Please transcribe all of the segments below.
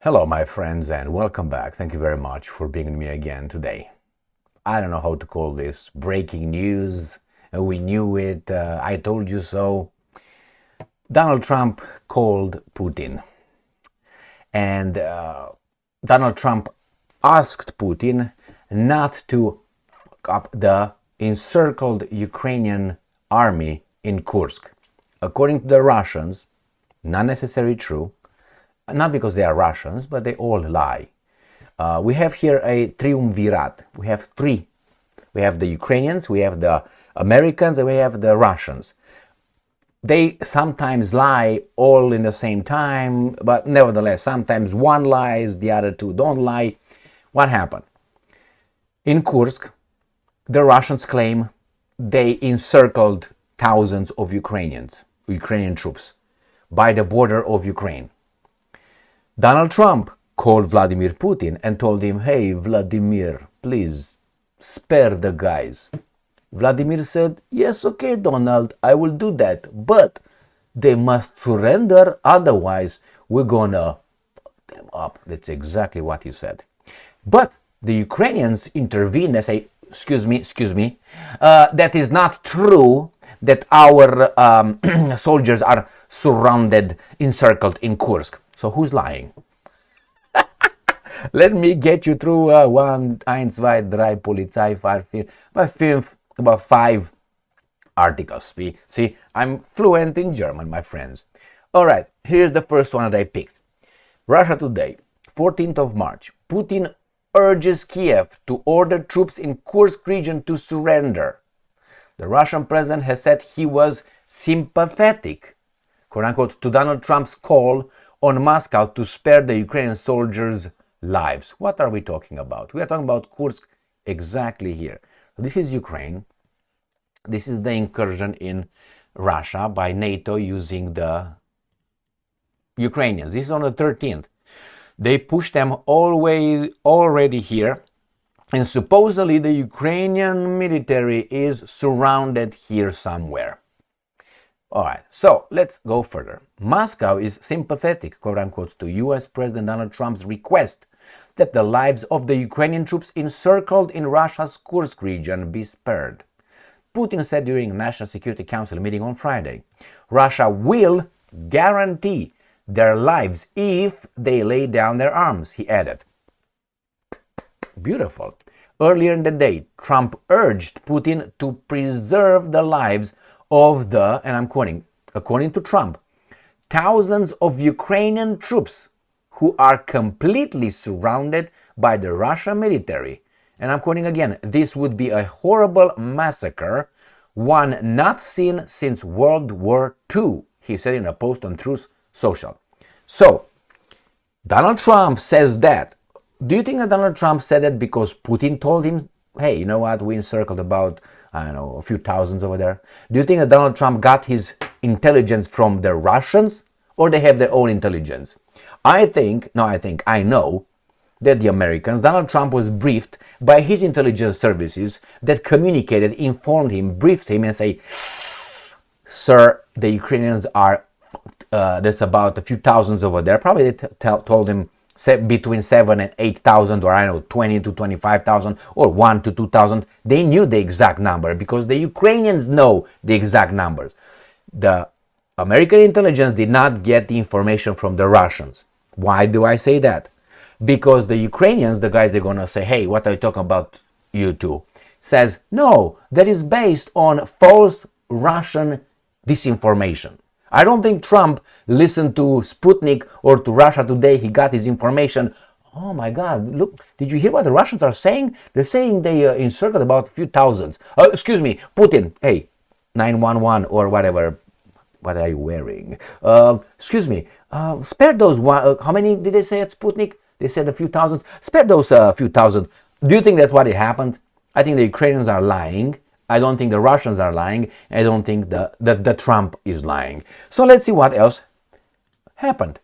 Hello, my friends, and welcome back. Thank you very much for being with me again today. I don't know how to call this breaking news. We knew it. I told you so. Donald Trump called Putin, and Donald Trump asked Putin not to fuck up the encircled Ukrainian army in Kursk. According to the Russians, not necessarily true. Not because they are Russians, but they all lie. We have here a triumvirate. We have three. We have the Ukrainians, we have the Americans, and we have the Russians. They sometimes lie all in the same time, but nevertheless, sometimes one lies, the other two don't lie. What happened? In Kursk, the Russians claim they encircled thousands of Ukrainian troops by the border of Ukraine. Donald Trump called Vladimir Putin and told him, "Hey, Vladimir, please spare the guys." Vladimir said, "Yes, okay, Donald, I will do that, but they must surrender, otherwise we're gonna fuck them up." That's exactly what he said. But the Ukrainians intervene and say, excuse me, that is not true, that our soldiers are surrounded, encircled in Kursk. So who's lying? Let me get you through one, eins, zwei, drei, Polizei, about five articles. See, I'm fluent in German, my friends. All right, here's the first one that I picked. Russia Today, 14th of March. Putin urges Kiev to order troops in Kursk region to surrender. The Russian president has said he was sympathetic, quote unquote, to Donald Trump's call on Moscow to spare the Ukrainian soldiers' lives. What are we talking about? We are talking about Kursk exactly here. This is Ukraine. This is the incursion in Russia by NATO using the Ukrainians. This is on the 13th. They pushed them already here, and supposedly the Ukrainian military is surrounded here somewhere. All right, so let's go further. Moscow is sympathetic, quote unquote, to US President Donald Trump's request that the lives of the Ukrainian troops encircled in Russia's Kursk region be spared. Putin said during a National Security Council meeting on Friday, Russia will guarantee their lives if they lay down their arms, he added. Beautiful. Earlier in the day, Trump urged Putin to preserve the lives of the, and I'm quoting, according to Trump, thousands of Ukrainian troops who are completely surrounded by the Russian military. And I'm quoting again, this would be a horrible massacre, one not seen since World War II, he said in a post on Truth Social. So, Donald Trump says that. Do you think that Donald Trump said that because Putin told him, hey, you know what, we encircled about, I don't know, a few thousands over there? Do you think that Donald Trump got his intelligence from the Russians, or they have their own intelligence? I know that the Americans, Donald Trump was briefed by his intelligence services that communicated, informed him, briefed him and say, sir, the Ukrainians are, there's about a few thousands over there. Probably they told him between 7 and 8,000, or I don't know, 20 to 25,000, or 1 to 2,000. They knew the exact number because the Ukrainians know the exact numbers. The American intelligence did not get the information from the Russians. Why do I say that? Because the Ukrainians, the guys they're gonna say, hey, what are you talking about, you two? Says, no, that is based on false Russian disinformation. I don't think Trump listened to Sputnik or to Russia Today. He got his information. Oh my God, look, did you hear what the Russians are saying? They're saying they encircled about a few thousands. Excuse me, Putin, hey, 911 or whatever. What are you wearing? Excuse me, spare those, how many did they say at Sputnik? They said a few thousand. Spare those few thousand. Do you think that's what happened? I think the Ukrainians are lying. I don't think the Russians are lying. I don't think the Trump is lying. So let's see what else happened.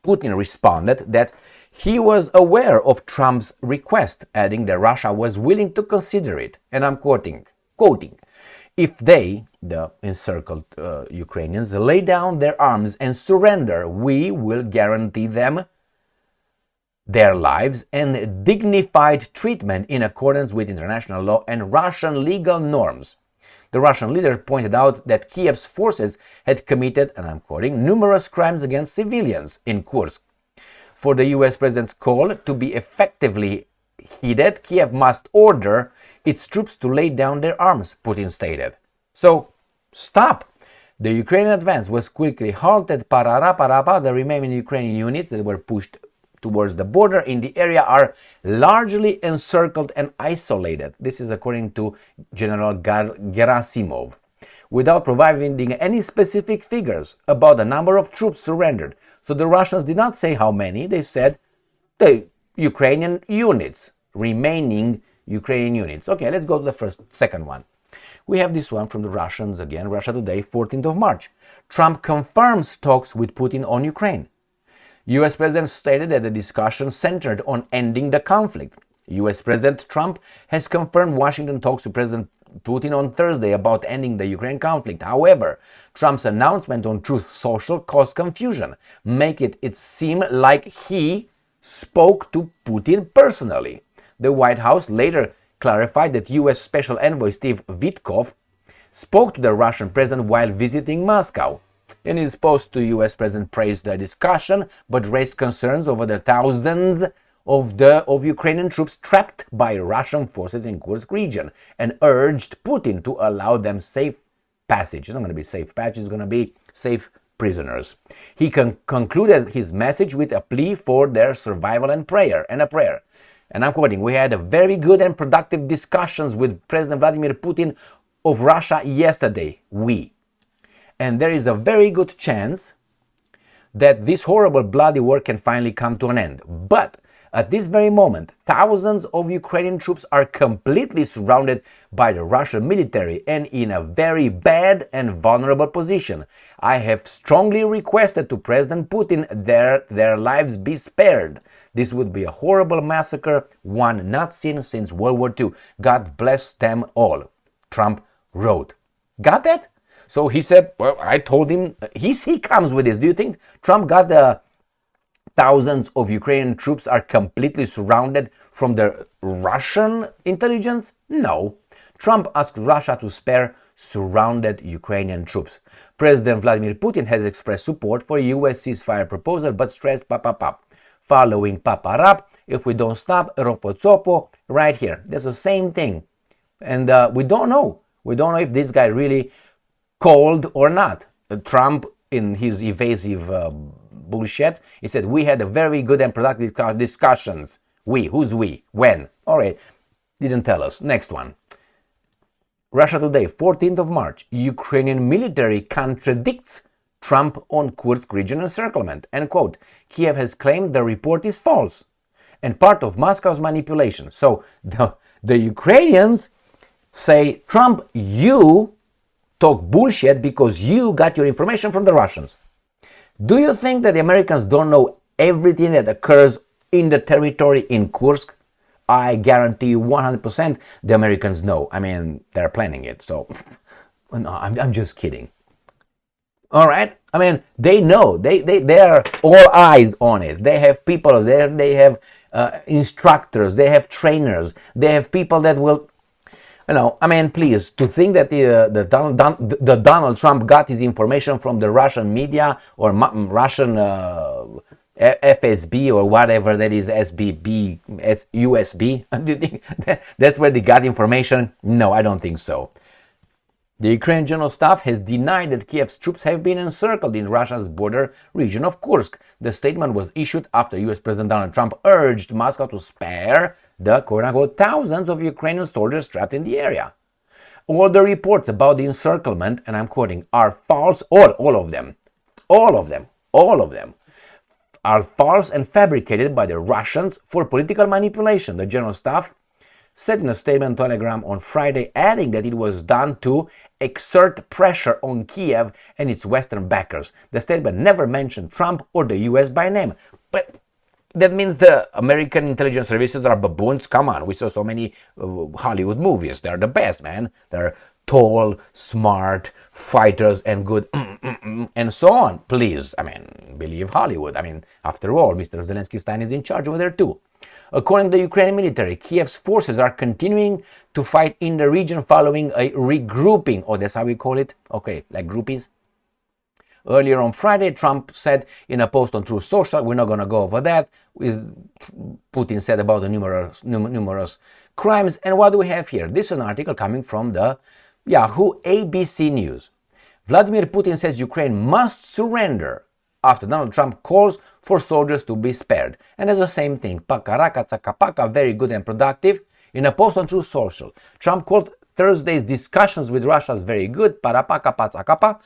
Putin responded that he was aware of Trump's request, adding that Russia was willing to consider it. And I'm quoting, if they, the encircled Ukrainians, lay down their arms and surrender, we will guarantee them their lives and dignified treatment in accordance with international law and Russian legal norms. The Russian leader pointed out that Kiev's forces had committed, and I'm quoting, numerous crimes against civilians in Kursk. For the US president's call to be effectively heeded, Kiev must order its troops to lay down their arms, Putin stated. So, stop! The Ukrainian advance was quickly halted. The remaining Ukrainian units that were pushed towards the border in the area are largely encircled and isolated. This is according to General Gerasimov, without providing any specific figures about the number of troops surrendered. So the Russians did not say how many, they said the Ukrainian units, remaining Ukrainian units. Okay, let's go to the second one. We have this one from the Russians again, Russia Today, 14th of March. Trump confirms talks with Putin on Ukraine. US President stated that the discussion centered on ending the conflict. US President Trump has confirmed Washington talks with President Putin on Thursday about ending the Ukraine conflict. However, Trump's announcement on Truth Social caused confusion, making it seem like he spoke to Putin personally. The White House later clarified that US Special Envoy Steve Witkoff spoke to the Russian president while visiting Moscow. In his post, the US president praised the discussion but raised concerns over the thousands of Ukrainian troops trapped by Russian forces in Kursk region and urged Putin to allow them safe passage. It's not going to be safe passage, it's going to be safe prisoners. He concluded his message with a plea for their survival and a prayer. And I'm quoting, "We had a very good and productive discussions with President Vladimir Putin of Russia yesterday. And there is a very good chance that this horrible bloody war can finally come to an end. But at this very moment, thousands of Ukrainian troops are completely surrounded by the Russian military and in a very bad and vulnerable position. I have strongly requested to President Putin their lives be spared. This would be a horrible massacre, one not seen since World War II. God bless them all," Trump wrote. Got that? So he said, well, I told him, he comes with this. Do you think Trump got the thousands of Ukrainian troops are completely surrounded from the Russian intelligence? No. Trump asked Russia to spare surrounded Ukrainian troops. President Vladimir Putin has expressed support for a US ceasefire proposal, but stressed following paparap, if we don't stop, ropotsopo, right here. That's the same thing. And we don't know. We don't know if this guy really called or not. Trump, in his evasive bullshit, he said, we had a very good and productive discussions. We, who's we? When? All right, didn't tell us. Next one. Russia Today, 14th of March. Ukrainian military contradicts Trump on Kursk Region encirclement. End quote. Kiev has claimed the report is false and part of Moscow's manipulation. So the Ukrainians say, Trump, you talk bullshit because you got your information from the Russians. Do you think that the Americans don't know everything that occurs in the territory in Kursk? I guarantee you 100% the Americans know. I mean, they're planning it. So, no, I'm just kidding. All right? I mean, they know. They are all eyes on it. They have people there. They have instructors. They have trainers. They have people that will... You know, I mean, please, to think that the Donald Trump got his information from the Russian media or Russian FSB or whatever that is, SBB, USB, do you think that's where they got information? No, I don't think so. The Ukrainian General Staff has denied that Kiev's troops have been encircled in Russia's border region of Kursk. The statement was issued after US President Donald Trump urged Moscow to spare the quote-unquote thousands of Ukrainian soldiers trapped in the area. All the reports about the encirclement, and I'm quoting, are false. All of them are false and fabricated by the Russians for political manipulation, the General Staff said in a statement on Telegram on Friday, adding that it was done to exert pressure on Kiev and its Western backers. The statement never mentioned Trump or the US by name. But that means the American intelligence services are baboons? Come on, we saw so many Hollywood movies. They're the best, man. They're tall, smart fighters and good and so on. Please, I mean, believe Hollywood. I mean, after all, Mr. Zelensky Stein is in charge over there too. According to the Ukrainian military, Kiev's forces are continuing to fight in the region following a regrouping. Oh, that's how we call it? Okay, like groupies. Earlier on Friday, Trump said in a post on Truth Social, we're not going to go over that, Putin said about the numerous crimes. And what do we have here? This is an article coming from the Yahoo ABC News. Vladimir Putin says Ukraine must surrender after Donald Trump calls for soldiers to be spared. And there's the same thing. Pakaraka, tsakapaka, very good and productive. In a post on Truth Social, Trump called Thursday's discussions with Russia is very good. Parapaka, patsakapa.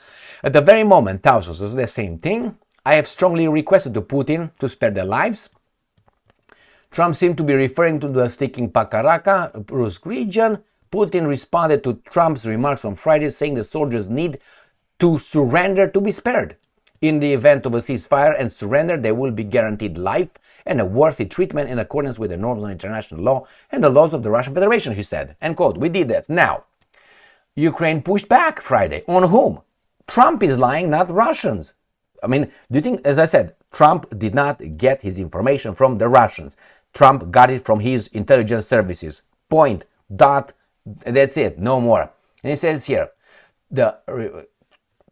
At the very moment, thousands is the same thing. I have strongly requested to Putin to spare their lives. Trump seemed to be referring to the sticking Pakaraka, Kursk Region. Putin responded to Trump's remarks on Friday, saying the soldiers need to surrender to be spared. In the event of a ceasefire and surrender, they will be guaranteed life and a worthy treatment in accordance with the norms of international law and the laws of the Russian Federation, he said. End quote. We did that. Now, Ukraine pushed back Friday. On whom? Trump is lying, not Russians. I mean, do you think, as I said, Trump did not get his information from the Russians. Trump got it from his intelligence services. Point. Dot. That's it. No more. And it says here,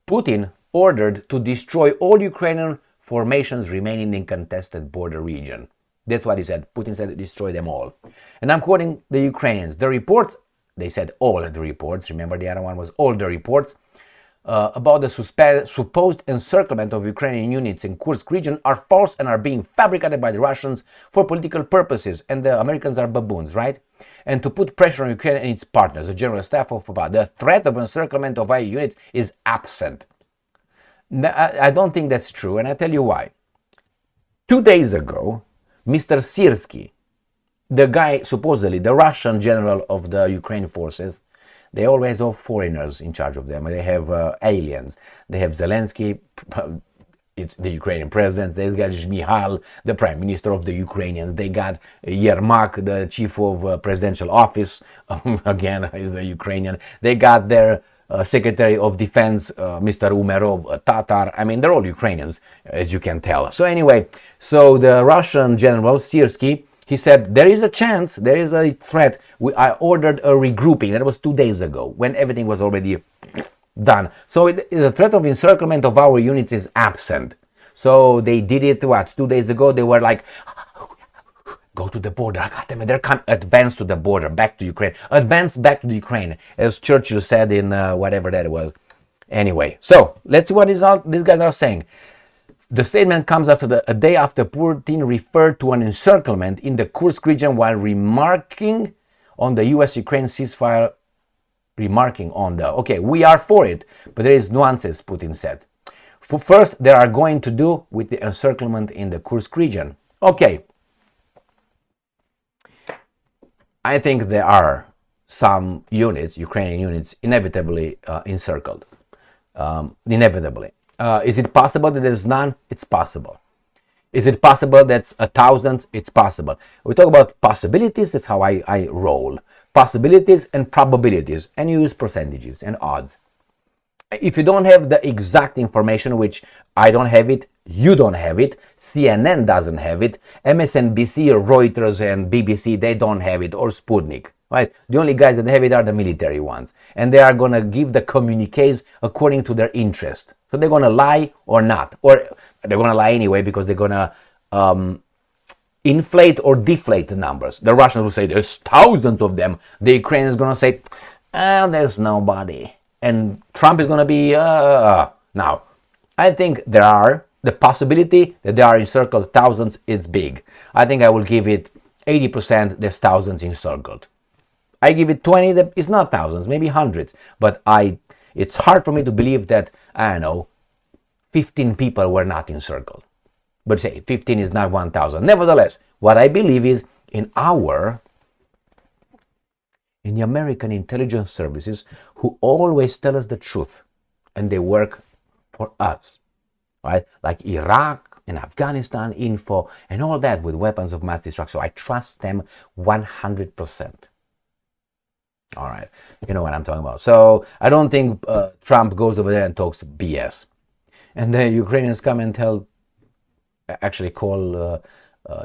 Putin ordered to destroy all Ukrainian formations remaining in contested border region. That's what he said. Putin said destroy them all. And I'm quoting the Ukrainians. The reports, they said all the reports, remember the other one was all the reports, about the supposed encirclement of Ukrainian units in Kursk region are false and are being fabricated by the Russians for political purposes. And the Americans are baboons, right? And to put pressure on Ukraine and its partners, the General Staff of the threat of encirclement of our units is absent. I don't think that's true, and I tell you why. 2 days ago, Mr. Syrskyi, the guy, supposedly the Russian general of the Ukraine forces, they always have foreigners in charge of them. They have aliens. They have Zelensky, it's the Ukrainian president. They got Shmihal, the prime minister of the Ukrainians. They got Yermak, the chief of presidential office, again, is the Ukrainian. They got their Secretary of Defense, Mr. Umerov, a Tatar. I mean, they're all Ukrainians, as you can tell. So anyway, so the Russian general, Syrskyi, he said, there is a chance, there is a threat. I ordered a regrouping. That was 2 days ago, when everything was already done. So the threat of encirclement of our units is absent. So they did it, 2 days ago? They were like, go to the border. I got them. They're coming. Advance to the border, back to Ukraine. Advance back to the Ukraine, as Churchill said in whatever that was. Anyway, so let's see what these guys are saying. The statement comes after a day after Putin referred to an encirclement in the Kursk region while remarking on the U.S.-Ukraine ceasefire. Okay, we are for it, but there is nuances, Putin said. First, they are going to do with the encirclement in the Kursk region. Okay. I think there are some units, Ukrainian units, inevitably encircled. Inevitably. Is it possible that there's none? It's possible. Is it possible that's 1,000? It's possible. We talk about possibilities, that's how I roll. Possibilities and probabilities, and use percentages and odds. If you don't have the exact information, which I don't have it, you don't have it, CNN doesn't have it, MSNBC, Reuters, and BBC, they don't have it, or Sputnik, right? The only guys that have it are the military ones. And they are going to give the communiques according to their interest. So they're going to lie or not. Or they're going to lie anyway because they're going to inflate or deflate the numbers. The Russians will say there's thousands of them. The Ukrainians is going to say, there's nobody. And Trump is going to be, Now, I think there are, the possibility that there are encircled thousands is big. I think I will give it 80% there's thousands encircled. I give it 20, that it's not thousands, maybe hundreds. But it's hard for me to believe that, 15 people were not encircled. But say 15 is not 1,000. Nevertheless, what I believe is in the American intelligence services, who always tell us the truth, and they work for us, right? Like Iraq and Afghanistan info and all that with weapons of mass destruction. So I trust them 100%. All right, you know what I'm talking about. So I don't think Trump goes over there and talks BS. And the Ukrainians come and actually call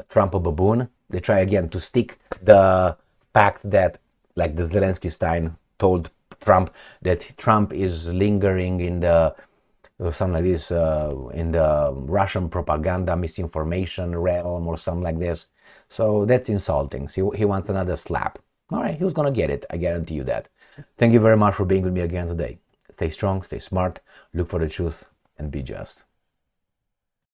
Trump a baboon. They try again to stick the fact that, like the Zelensky Stein told Trump, that Trump is lingering in the something like this in the Russian propaganda misinformation realm or something like this. So that's insulting. So he wants another slap. All right, he was gonna get it. I guarantee you that. Thank you very much for being with me again today. Stay strong, stay smart, look for the truth, and be just.